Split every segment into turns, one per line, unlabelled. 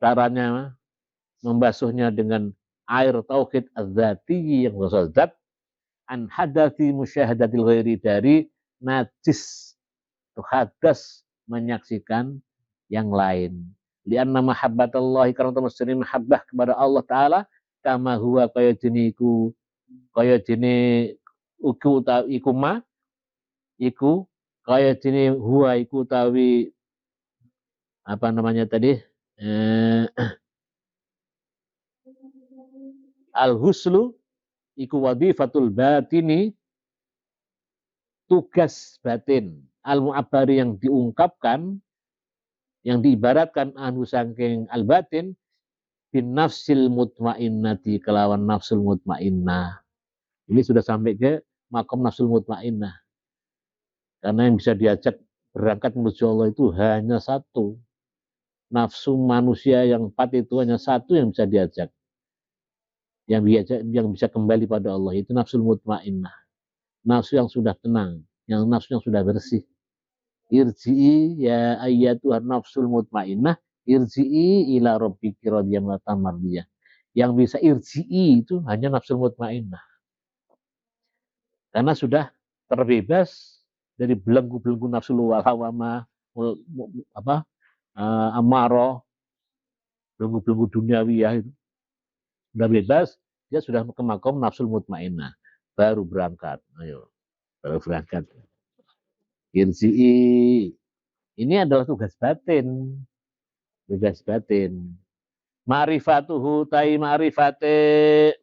caranya membasuhnya dengan air tauhid az-zati yang berasal zat, an hadathi musyahadatil ghairi, dari najis atau hadas menyaksikan yang lain. Lianna mahabbatallahi, karena teman mahabbah kepada Allah Ta'ala, kama huwa kaya jeniku, kaya jeni iku ma, iku kaya jeni huwa iku tawi apa namanya tadi, al-huslu iku wadifatul batini, tugas batin, al-mu'abbari yang diungkapkan, yang diibaratkan anu sangking al-batin, bin nafsil mutmainnati, kelawan nafsul mutmainnah. Ini sudah sampai ke makom nafsul mutmainnah. Karena yang bisa diajak berangkat menuju Allah itu hanya satu. Nafsu manusia yang 4 itu hanya satu yang bisa diajak. Yang bisa kembali pada Allah itu nafsul mutmainnah. Nafsu yang sudah tenang, yang nafsu yang sudah bersih. Irji'i ya ayyatuhan nafsul mutmainnah, irji'i ila rabbiki radiyatan mardiyah. Yang bisa irji'i itu hanya nafsul mutmainnah. Karena sudah terbebas dari belenggu-belenggu nafsul wal-hawama, amarah, belenggu-belenggu duniawiyah itu. Sudah bebas, dia sudah ke makom nafsul mutmainnah. Baru berangkat. Ayo, baru berangkat. Irji'i. Ini adalah tugas batin. Tugas batin. Ma'rifatuhu tai ma'rifate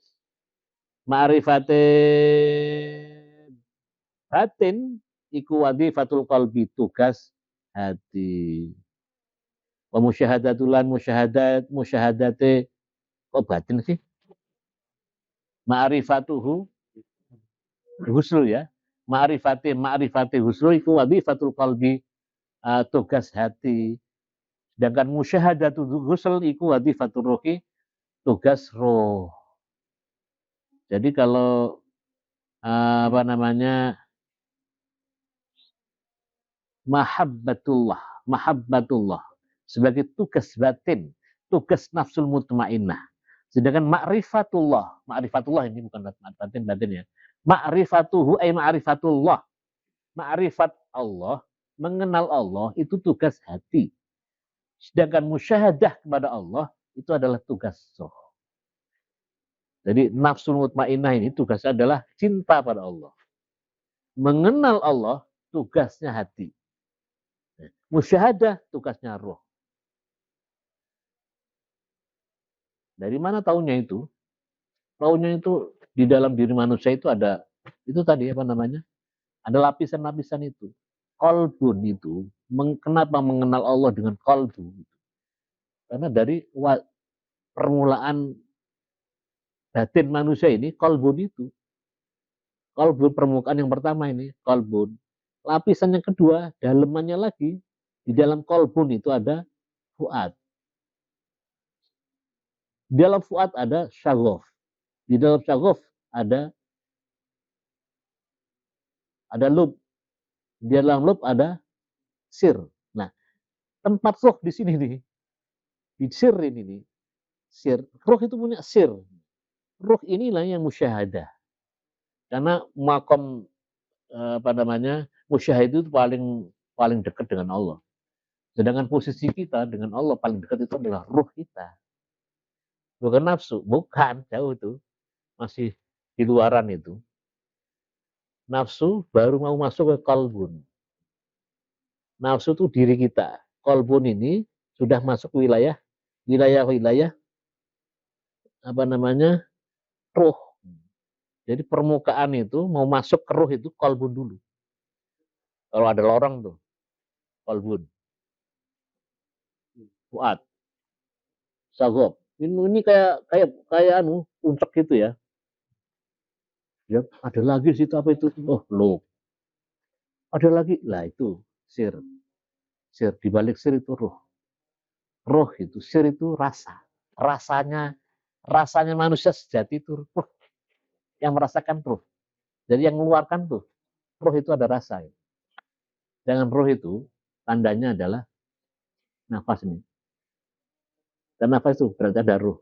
batin iku wadifatul qalbi, tugas hati. Wa musyahadatulan musyahadate, kok batin sih? Ma'rifatuhu husnul ya. Ma'rifati husnul iku wadifatul qalbi, tugas hati. Sedangkan musyahadatul husnul iku wadifatul ruhi, tugas roh. Jadi kalau apa namanya, mahabbatullah sebagai tugas batin, tugas nafsul mutmainnah. Sedangkan ma'rifatullah ini bukan batin ya. Ma'rifatuhu ay ma'rifatullah. Ma'rifat Allah, mengenal Allah itu tugas hati. Sedangkan musyahadah kepada Allah itu adalah tugas roh. Jadi nafsul mutmainnah ini tugasnya adalah cinta pada Allah. Mengenal Allah tugasnya hati. Musyahadah tugasnya roh. Dari mana taunya itu? Taunya itu di dalam diri manusia itu ada, itu tadi apa namanya? Ada lapisan-lapisan itu. Qalbun itu, kenapa mengenal Allah dengan qalbu? Karena dari permulaan batin manusia ini, qalbun itu. Qalbun permukaan yang pertama ini, qalbun. Lapisan yang kedua, dalemannya lagi. Di dalam qalbun itu ada fuad. Di dalam fuad ada syaghaf. Di dalam syaghaf ada lub. Di dalam lub ada sir. Nah, tempat roh di sini nih. Di sir ini nih. Sir. Roh itu punya sir. Roh inilah yang musyahadah. Karena makom apa namanya, musyahadah itu paling dekat dengan Allah. Sedangkan posisi kita dengan Allah paling dekat itu adalah roh kita. Bukan nafsu, bukan, jauh itu. Masih di luaran itu. Nafsu baru mau masuk ke qalbun. Nafsu itu diri kita. Qalbun ini sudah masuk wilayah apa namanya, ruh. Jadi permukaan itu mau masuk ke ruh itu qalbun dulu. Kalau ada lorong tuh, qalbun. Fuad. Sagob. Ini kayak puncak gitu ya. Ya, ada lagi situ apa itu? Oh, loh. Ada lagi. Lah itu sir. Sir, di balik sir itu roh. Roh itu, sir itu rasa. Rasanya manusia sejati itu roh. Yang merasakan roh. Jadi yang mengeluarkan tuh, roh itu ada rasa. Dengan roh itu, tandanya adalah nafas ini. Dan nafas itu berarti ada ruh.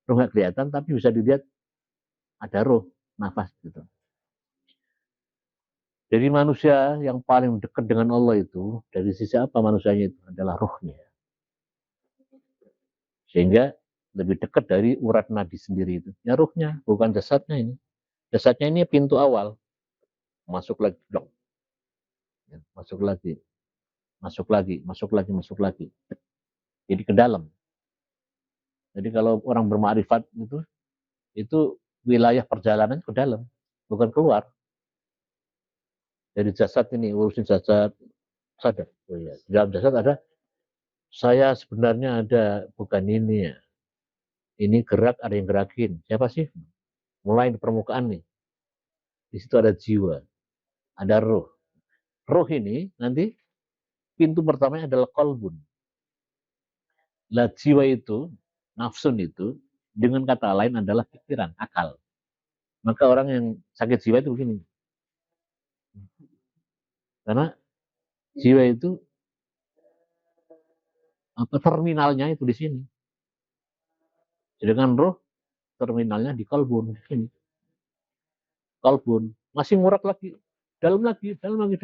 Ruh nggak kelihatan tapi bisa dilihat ada ruh, nafas gitu. Jadi manusia yang paling dekat dengan Allah itu dari sisi apa manusianya itu adalah ruhnya. Sehingga lebih dekat dari urat nadi sendiri itu. Ya ruhnya, bukan jasadnya ini. Jasadnya ini pintu awal. Masuk lagi, dong. Masuk lagi, masuk lagi, masuk lagi, masuk lagi. Jadi ke dalam. Jadi kalau orang bermakrifat itu wilayah perjalanan ke dalam, bukan keluar. Dari jasad ini urusin jasad, sadar. Oh iya. Di dalam jasad ada saya sebenarnya ada bukan ini ya. Ini gerak ada yang gerakin. Siapa sih? Mulai di permukaan nih. Di situ ada jiwa, ada ruh. Ruh ini nanti pintu pertamanya adalah kolbun. Lah jiwa itu, nafsun itu, dengan kata lain adalah pikiran, akal. Maka orang yang sakit jiwa itu begini. Karena jiwa itu apa terminalnya itu di sini. Sedangkan roh terminalnya di kolbun. Ini. Kolbun. Masih ngurat lagi. Dalam lagi, dalam lagi.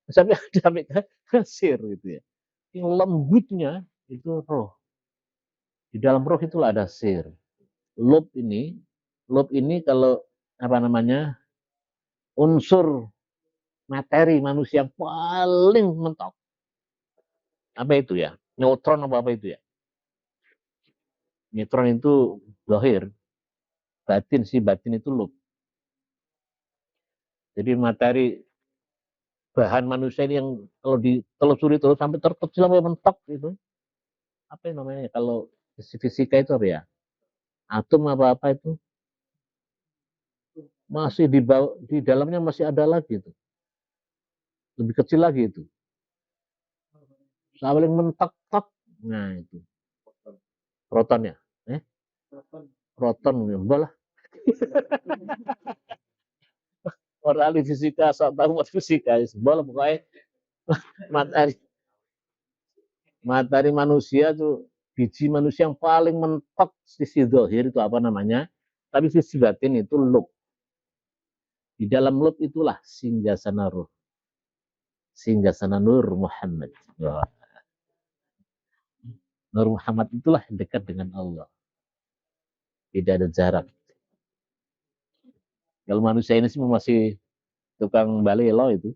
Sampai kasir gitu ya. Yang lembutnya itu roh. Di dalam roh itulah ada sir. Lub ini kalau apa namanya unsur materi manusia yang paling mentok. Apa itu ya? Neutron apa itu ya? Neutron itu zahir. Batin itu lub. Jadi materi bahan manusia ini yang kalau ditelusuri terus sampai terkecil sampai mentok itu. Apa yang namanya kalau fisika itu apa ya? Atom apa itu? Masih di dalamnya masih ada lagi itu. Lebih kecil lagi itu. Saling mentok-tok. Nah, itu. Protonnya. Proton bola. Orang ahli fisika, asal tahu fisika, bola pokoknya materi manusia tuh biji manusia yang paling mentok sisi zahir itu apa namanya? Tapi sisi batin itu lub. Di dalam lub itulah singgahsana ruh. Singgahsana Nur Muhammad. Nur Muhammad itulah yang dekat dengan Allah. Tidak ada jarak. Kalau manusia ini sih masih tukang balelo itu.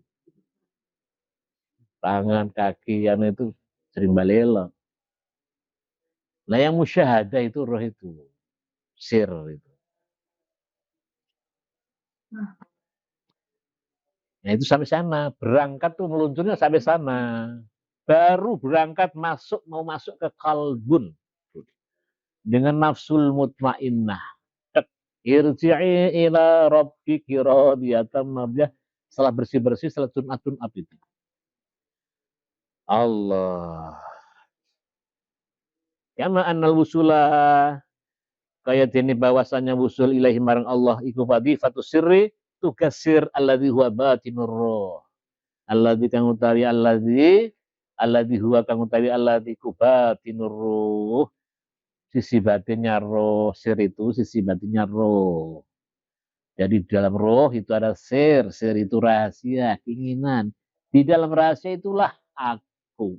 Tangan, kaki, itu sering balelo. Nah yang musyahadah itu roh itu. Sir itu. Nah itu sampai sana. Berangkat tuh meluncurnya sampai sana. Baru berangkat mau masuk ke kalbun. Dengan nafsul mutmainnah. Irji'i ila rabbiki radiyatan mardiyah. Setelah bersih-bersih, setelah tun up itu. Allah. Kama annal wusula kayak dene bahwasanya wusul ilahi marang Allah iku fadhifatus sirri tugasir alladzi huwa batinur ruh. Alladzi kang utawi alladzi huwa kang utawi alladzi kubatinur ruh. Sisi batinnya roh, sir itu sisi batinnya roh. Jadi di dalam roh itu ada sir itu rahasia, keinginan. Di dalam rahasia itulah aku.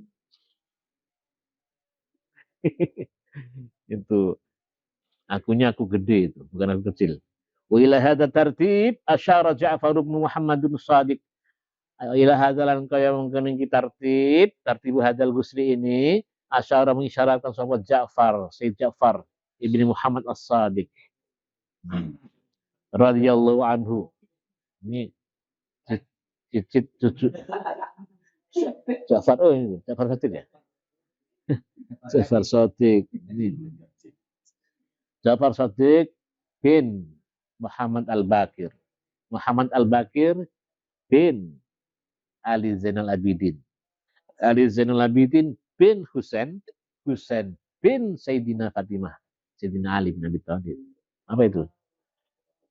Itu akunya aku gede itu, bukan aku kecil. Wa ila hadza tartib asyara Ja'far bin Muhammad bin Shadiq. Ila hadza lan kaya mungkin tartib hadzal gusri ini asyara mengisyaratkan sahabat Sayyid Ja'far ibni Muhammad As-Shadiq. Radhiyallahu anhu. Ini cicit cucu Ja'far, ini Ja'far Shadiq ya. Ja'far Shadiq ini Ja'far Shadiq bin Muhammad Al-Bakir. Muhammad Al-Bakir bin Ali Zainal Abidin. Ali Zainal Abidin bin Husain bin Sayyidina Fatimah. Sayyidina Ali bin Abi Thalib. Apa itu?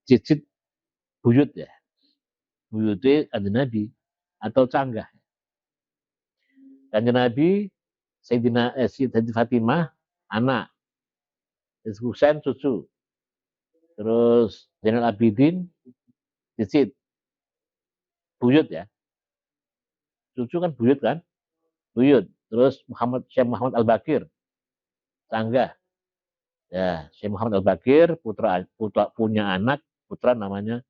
Cicit buyut ya. Buyutnya kanjeng Nabi atau canggah. Kanjeng Nabi Sayyidina Fatimah anak, Husain cucu. Terus Zainal Abidin cicit. Buyut ya. Cucu kan buyut kan? Buyut. Terus Syekh Muhammad Al-Bakir, tangga. Ya, Syekh Muhammad Al-Bakir putra punya anak, putra namanya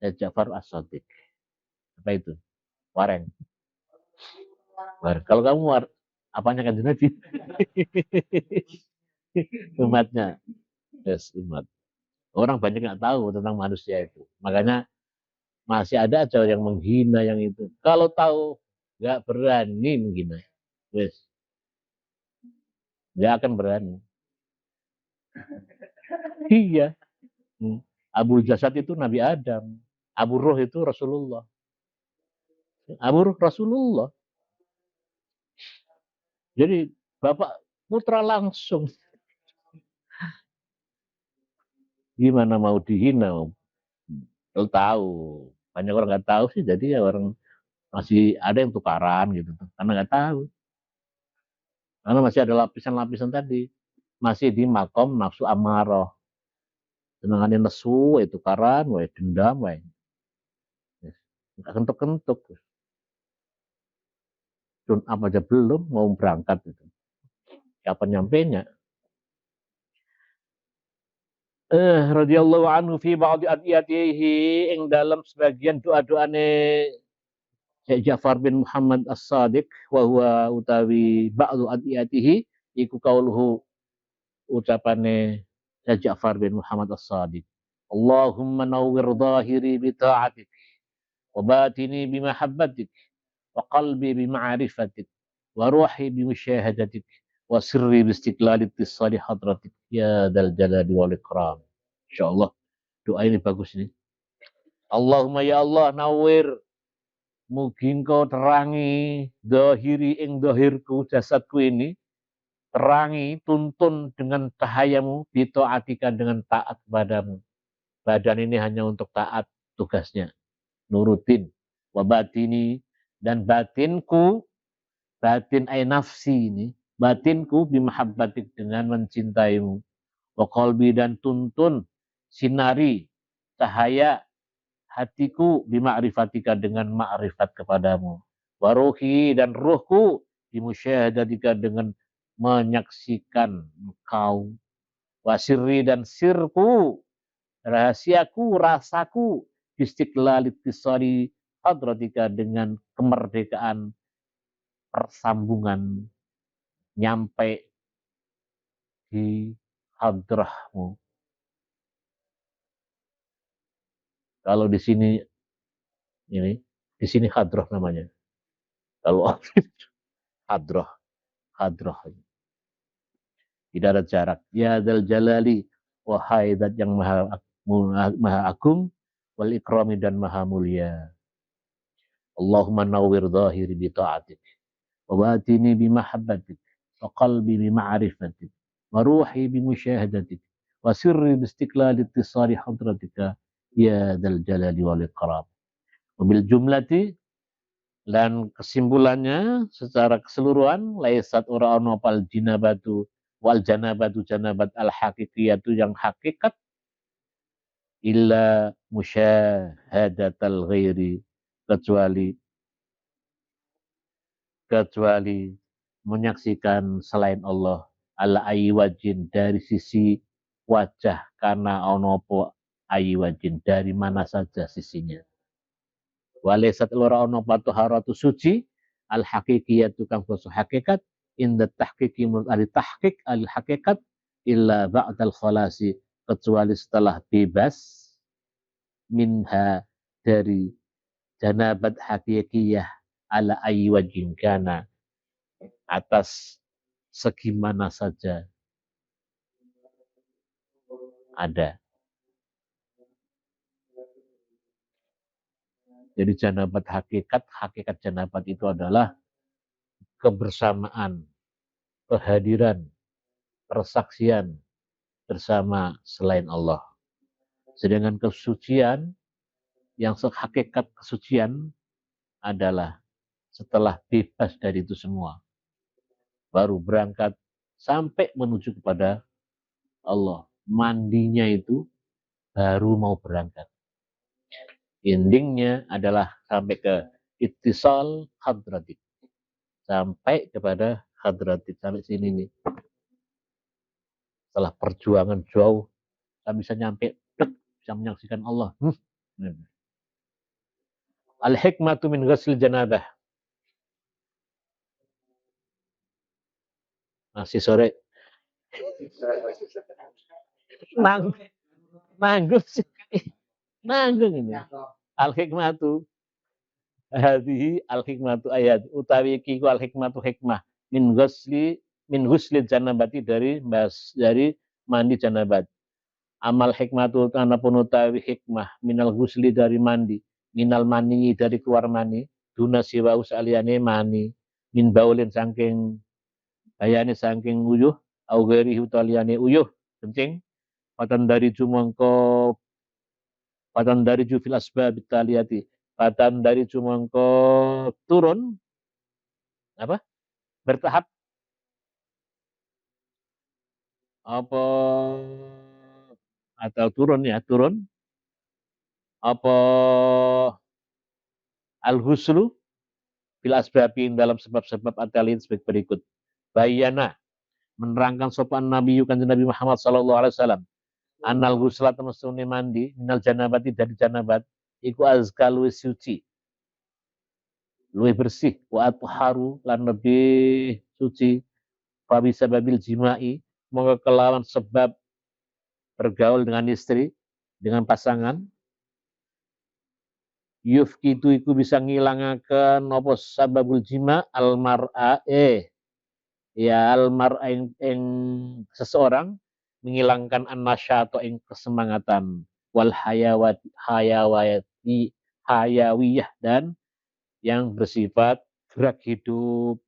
Ja'far As-Shadiq. Apa itu? Wareng. Kalau kamu apanya kan Nabi? Umatnya. Yes, umat. Orang banyak nggak tahu tentang manusia itu. Makanya masih ada aja yang menghina yang itu. Kalau tahu nggak berani menghina. Yes, nggak akan berani. Iya. Abu Jasad itu Nabi Adam. Abu Ruh itu Rasulullah. Abu Ruh Rasulullah. Jadi Bapak putra langsung. Gimana mau dihina? Kalau tahu. Banyak orang nggak tahu sih. Jadi ya orang masih ada yang tukaran gitu. Karena nggak tahu. Karena masih ada lapisan-lapisan tadi. Masih di makom nafsu amarah. Senangannya nesu, itu tukaran, dendam, nggak kentuk-kentuk. Tun apa aja belum mau berangkat itu. Kapan nyampenya? Radhiyallahu anhu fi ba'di adiyatihi ing dalam sebagian doa-doane Syekh Ja'far bin Muhammad As-Sadiq wa huwa utawi ba'du adiyatihi iku kauluhu ucapane Syekh Ja'far bin Muhammad As-Sadiq. Allahumma nawwir dhahiri bi ta'atik wa batini bi mahabbatik wa qalbi bi ma'rifatik wa ruhi bi musyahadatik wa sirri bi istiqlali ittisali hadratik ya dzal jalali wal ikram. Insyaallah doa ini bagus ini. Allahumma ya Allah nawwir mugi engkau terangi dohiri ing dohirku jasadku ini, terangi tuntun dengan cahayamu bitoatika dengan taat kepadamu. Badan ini hanya untuk taat tugasnya, nurutin. Wabatini dan batinku, batin ay nafsi ini, batinku bimahabbatik dengan mencintaimu. Wakolbi dan tuntun sinari cahaya hatiku bima'rifatika dengan ma'rifat kepadamu. Waruhi dan ruhku bimusyahadatika dengan menyaksikan engkau. Wasirri dan sirku, rahasiaku, rasaku, istiqlal ittisari hadratika dengan kemerdekaan persambungan nyampe di hadrahmu. Kalau di sini ini, di sini hadrah namanya. Kalau hadrah, hadrah. Tidak ada jarak. Ya dzal jalali, wahai zat yang maha agung, wal ikrami dan maha mulia. Allahumma nawwir dhahiri bi ta'atik, wa batini bi mahabbatik, wa qalbi bi ma'rifatik, wa ruhi bi musyahadatik, wa sirri bi istiqlali ittisari hadratika, ya dzal jalali wal ikram. Wabil jumlati dan kesimpulannya secara keseluruhan laisat ora ono pal jinabatu wal janabatu janabat al hakikiyatu yang hakikat illa musyahadatal ghairi kecuali menyaksikan selain Allah ala ayi wajin dari sisi wajah karena ono po ayi wajin dari mana saja sisinya. Walaisat ora ono patuharatu suci al hakikiyatu kang basa hakikat inda tahqiqi menurut ahli tahqiq al hakikat illa ba'dal khalasi kecuali setelah bebas minha dari janabat hakikiyah ala ayyi wajhin kana atas segimana saja ada. Jadi janabat hakikat janabat itu adalah kebersamaan, kehadiran, persaksian bersama selain Allah. Sedangkan kesucian yang hakikat kesucian adalah setelah bebas dari itu semua. Baru berangkat sampai menuju kepada Allah. Mandinya itu baru mau berangkat. Endingnya adalah sampai ke ittisal hadratit. Sampai kepada hadratit. Sampai sini nih. Setelah perjuangan jauh, saya bisa nyampe, bisa menyaksikan Allah. Al-hikmatu min ghusl janabah. Masih sore. Nanggung sih. Nanggung ini. Al-hikmatu. Hadhihi al-hikmatu ayat. Utawi kiku al-hikmatu hikmah. Min ghusli janabati dari mandi janabat. Amal hikmatu tanapun utawi hikmah. Minal ghusli dari mandi. Minal mani dari keluar mani. Duna siwa usaliane mani. Min baulin saking ayane saking uyuh. Au ghairi utaliane uyuh. Kencing. Patan dari jumangko Patan dari jufil asbab taliyati. Patan dari jumangko turun apa? Bertahap apa atau turun ya, turun apa al-huslu fil asbabin dalam sebab-sebab atalin sebagai berikut. Bayana menerangkan sopan Nabi kanjeng Nabi Muhammad sallallahu alaihi wasallam. Anal ghusla temestune mandi minal janabati dari janabat iku azka luwih suci. Luwih bersih wa atharu lan lebih suci. Fa bisa babil jimai monggo kelawan sebab bergaul dengan istri, dengan pasangan. Yufkitu iku bisa ngilangaken apa sababul jima almar'a ya almar'a ing seseorang menghilangkan an-nasyata ing kesemangatan wal hayawiyah dan yang bersifat gerak hidup.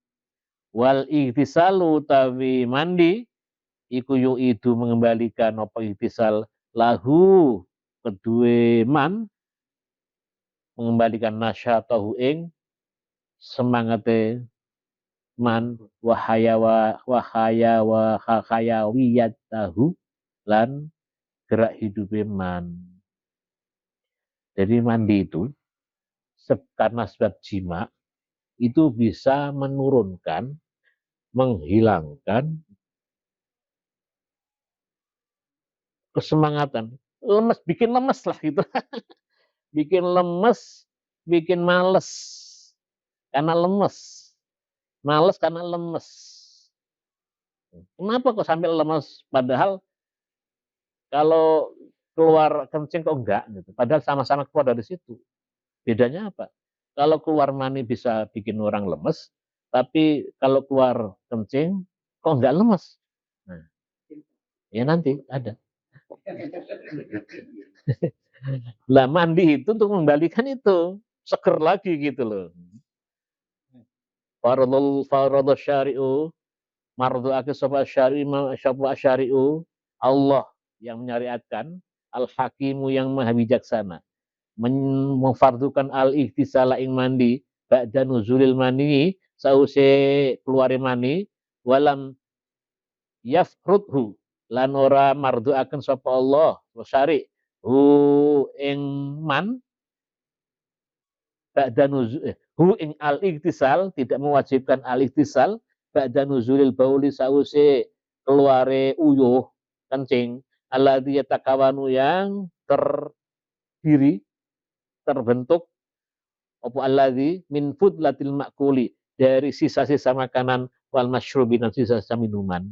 Wal ihtisalu tawi mandi iku itu mengembalikan apa ihtisal lahu kedue man mengembalikan nasyatahu ing semangate man wahayawiyatahu lan gerak hidupe man. Jadi mandi itu karena sebab jima itu bisa menurunkan, menghilangkan kesemangatan. Bikin lemes lah gitu. Bikin lemes, bikin males. Karena lemes. Males karena lemes. Kenapa kok sampai lemes? Padahal kalau keluar kencing kok enggak gitu. Padahal sama-sama keluar dari situ. Bedanya apa? Kalau keluar mani bisa bikin orang lemes, tapi kalau keluar kencing kok enggak lemes. Nah, ya nanti ada. Lah mandi itu untuk mengembalikan itu seger lagi gitu loh. Faradul syari'u mardu akisapa syari'u Allah yang menyariatkan al-hakimu yang maha bijaksana memfardukan al-ihtisala ing mandi ba'da nuzulil mani sause keluar mani walam yafrudhu lan ora mardu akan sapa Allah syari hu ing man ba'da nuzul hu ing al-ihtisal tidak mewajibkan al-ihtisal ba'da nuzulil bauli sause keluare uyuh kencing alladzi yatakawanu yang terdiri terbentuk apa alladzi min fudlatil makuli dari sisa-sisa makanan wal masyrubi dan sisa-sisa minuman.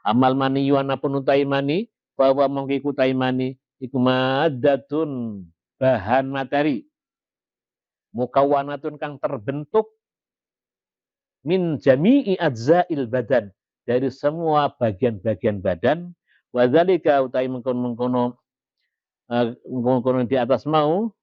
Amal mani yuana pun utai mani bahwa mengkiku utai mani iku madatun bahan materi mukawanatun kang terbentuk min jami'i adza'il badan dari semua bagian-bagian badan wadzalika utai mengkono di atas mau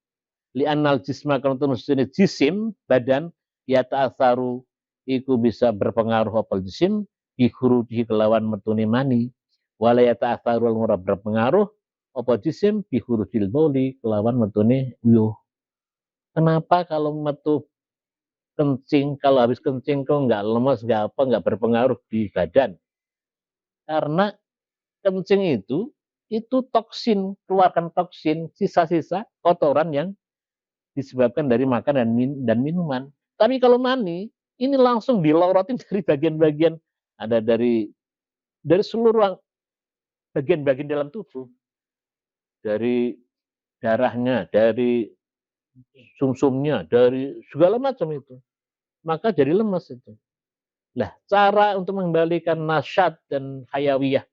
li'annal jisma kalau mestine jisim badan ya ta'atharu iku bisa berpengaruh apa jisim bihuruji kelawan metune mani wala ya ta'atharu ora berpengaruh apa jisim bihurujil bauli kelawan metune uyuh. Kenapa kalau metu kencing, kalau habis kencing kok nggak lemas, nggak apa, nggak berpengaruh di badan? Karena kencing itu toksin, keluarkan toksin, sisa-sisa kotoran yang disebabkan dari makan dan minuman. Tapi kalau mani, ini langsung dilorotin dari bagian-bagian, ada dari seluruh bagian-bagian dalam tubuh, dari darahnya, dari sumsumnya, dari segala macam itu. Maka jadi lemes itu. Nah, cara untuk mengembalikan nasyat dan hayawiyah,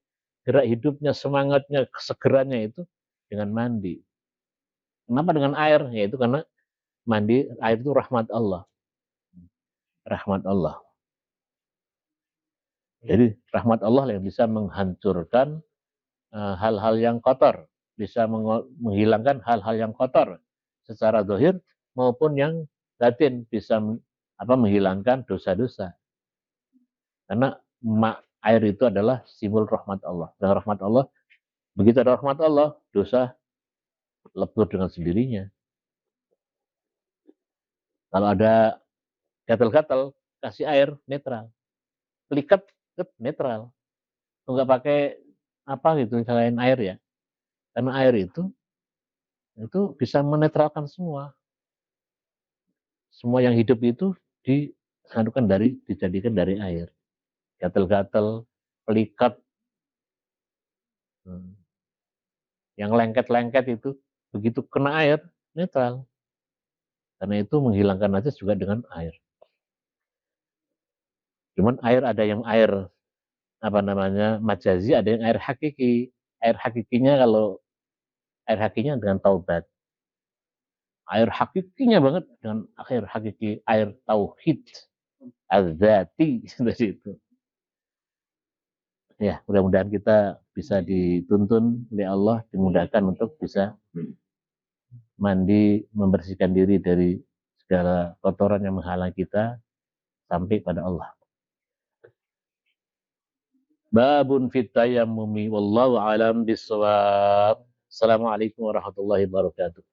gerak hidupnya, semangatnya, kesegerannya itu dengan mandi. Kenapa dengan air? Yaitu karena mandi, air itu rahmat Allah. Rahmat Allah. Jadi rahmat Allah yang bisa menghancurkan hal-hal yang kotor, bisa menghilangkan hal-hal yang kotor secara zahir maupun yang batin, bisa menghilangkan dosa-dosa. Karena air itu adalah simbol rahmat Allah. Dan rahmat Allah, begitu ada rahmat Allah, dosa lebur dengan sendirinya. Kalau ada gatal-gatal, kasih air netral. Pelikat netral. Enggak pakai apa gitu selain air ya. Karena air itu bisa menetralkan semua. Semua yang hidup itu dijadikan dari air. Gatal-gatal, pelikat, yang lengket-lengket itu begitu kena air netral. Karena itu menghilangkan najis juga dengan air. Cuman air ada yang air majazi, ada yang air hakiki. Air hakikinya air hakikinya dengan taubat. Air hakikinya banget dengan air hakiki, air tauhid, az-zati dari itu. Ya, mudah-mudahan kita bisa dituntun oleh Allah, dimudahkan untuk bisa mandi, membersihkan diri dari segala kotoran yang menghalang kita sampai pada Allah. Babun fit tayammumi wallahu alam bissawab. Assalamualaikum warahmatullahi wabarakatuh.